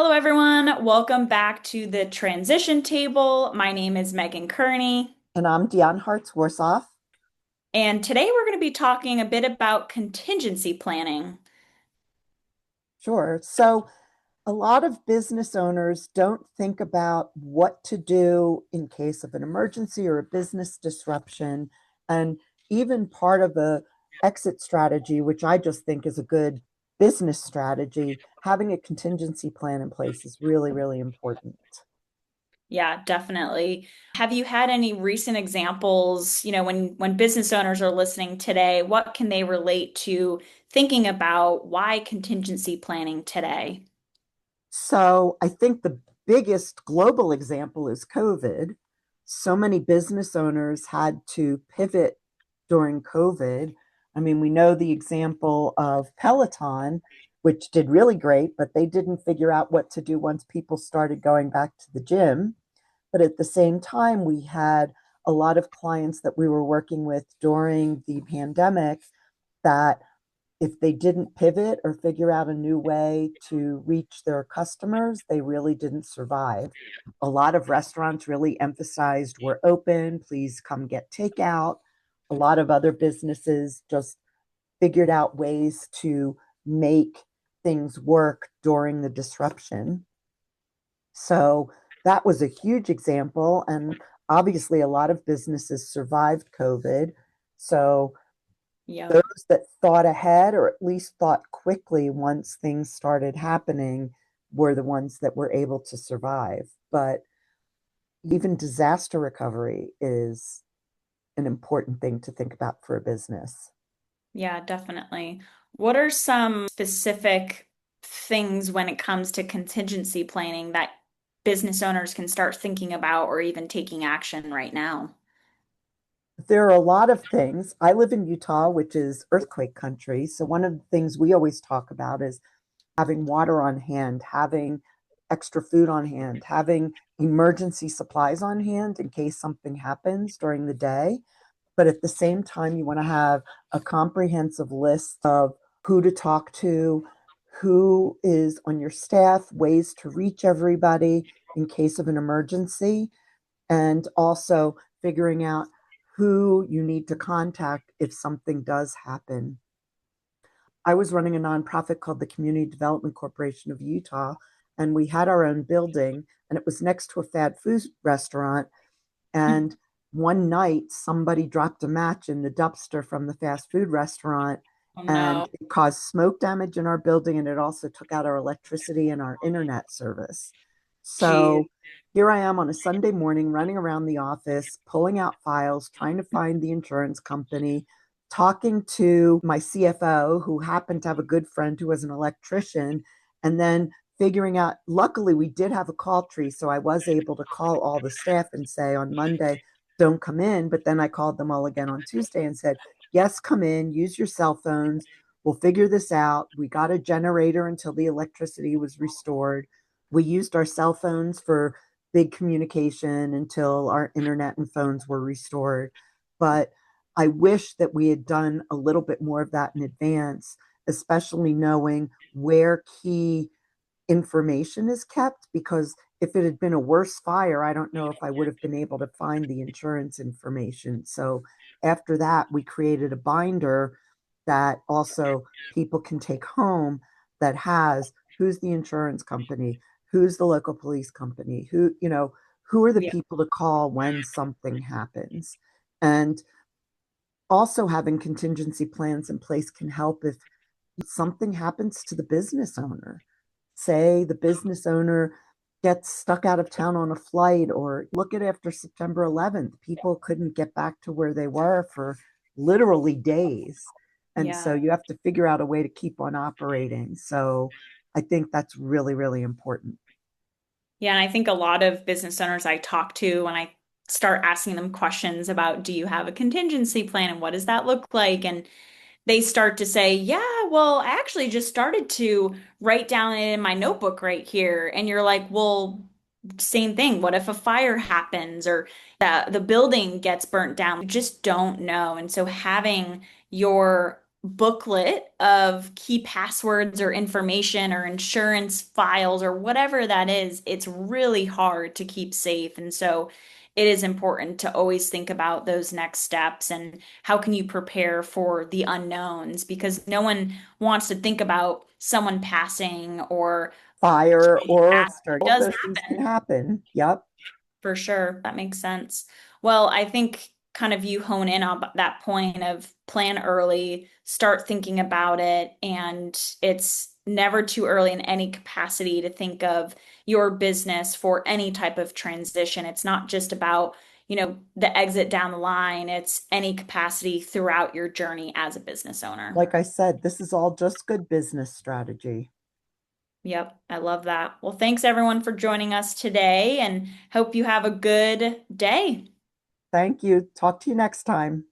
Hello, everyone. Welcome back to the transition table. My name is Megan Kearney, And I'm Diane Hartz-Worsoff. and today we're going to be talking a bit about contingency planning. Sure. So a lot of business owners don't think about what to do in case of an emergency or a business disruption. And even part of a exit strategy, which I just think is a good business strategy, having a contingency plan in place is really, really important. Yeah, definitely. Have you had any recent examples, when business owners are listening today, what can they relate to thinking about why contingency planning today? So I think the biggest global example is COVID. So many business owners had to pivot during COVID. I mean, we know the example of Peloton, which did really great, but they didn't figure out what to do once people started going back to the gym. But at the same time, we had a lot of clients that we were working with during the pandemic that if they didn't pivot or figure out a new way to reach their customers, they really didn't survive. A lot of restaurants really emphasized, we're open, please come get takeout. A lot of other businesses just figured out ways to make things work during the disruption. So that was a huge example. And obviously, a lot of businesses survived COVID. So Yep. those that thought ahead or at least thought quickly once things started happening were the ones that were able to survive. But even disaster recovery is an important thing to think about for a business. Yeah, definitely. What are some specific things when it comes to contingency planning that business owners can start thinking about or even taking action right now? There are a lot of things. I live in Utah, which is earthquake country. So, one of the things we always talk about is having water on hand, having extra food on hand, having emergency supplies on hand in case something happens during the day. But at the same time, you want to have a comprehensive list of who to talk to, who is on your staff, ways to reach everybody in case of an emergency, and also figuring out who you need to contact if something does happen. I was running a nonprofit called the Community Development Corporation of Utah, and we had our own building, and it was next to a fast food restaurant. And one night, somebody dropped a match in the dumpster from the fast food restaurant, Oh and no. it caused smoke damage in our building, and it also took out our electricity and our internet service. Geez. So here I am on a Sunday morning running around the office, pulling out files, trying to find the insurance company, talking to my CFO, who happened to have a good friend who was an electrician, and then figuring out, luckily, we did have a call tree. So I was able to call all the staff and say on Monday, don't come in. But then I called them all again on Tuesday and said, yes, come in, use your cell phones. We'll figure this out. We got a generator until the electricity was restored. We used our cell phones for big communication until our internet and phones were restored. But I wish that we had done a little bit more of that in advance, especially knowing where key information is kept, because if it had been a worse fire, I don't know if I would have been able to find the insurance information. So after that, we created a binder that also people can take home that has who's the insurance company, who's the local police company, who are the Yeah. people to call when something happens. And also having contingency plans in place can help if something happens to the business owner. Say the business owner gets stuck out of town on a flight, or look at after September 11th, people couldn't get back to where they were for literally days. And so Yeah. you have to figure out a way to keep on operating. So I think that's really, really important. Yeah, and I think a lot of business owners I talk to when I start asking them questions about do you have a contingency plan and what does that look like? And they start to say, yeah, well, I actually just started to write down it in my notebook right here. And you're like, well, same thing. What if a fire happens or the building gets burnt down? You just don't know. And so having your booklet of key passwords or information or insurance files or whatever that is, it's really hard to keep safe. And so it is important to always think about those next steps and how can you prepare for the unknowns because no one wants to think about someone passing or Fire or disaster. It all does those things can happen. Yep. for sure. That makes sense. Well, I think kind of you hone in on that point of plan early, start thinking about it, and it's never too early in any capacity to think of your business for any type of transition. It's not just about, the exit down the line, it's any capacity throughout your journey as a business owner. Like I said, this is all just good business strategy. Yep, I love that. Well, thanks everyone for joining us today and hope you have a good day. Thank you. Talk to you next time.